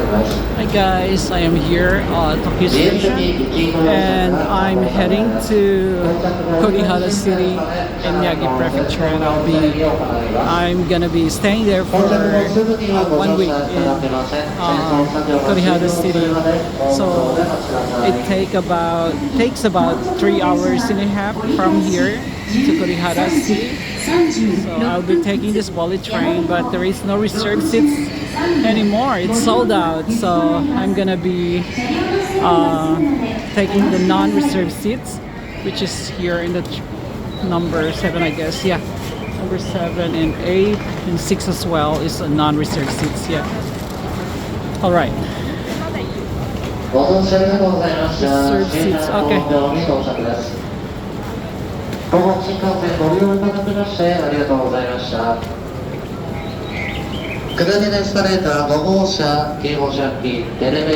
Hi guys, I am here at Tokyo Station and I'm heading to Kurihara City in Miyagi Prefecture, and I'm gonna be staying there for 1 week in Kurihara City. So it takes about 3 hours and a half from here to Kurihara City. So I'll be taking this bullet train, but there is no reserved seats anymore. It's sold out. So I'm gonna be taking the non-reserved seats, which is here in the number 7, I guess. Yeah, number 7 and 8 and 6 as well is a non-reserved seats. Yeah. All right. Reserved seats. Okay. 午後新幹線ご利用いただきましてありがとうございました。下りのエスカレーター5号車、9号車付近エレベーター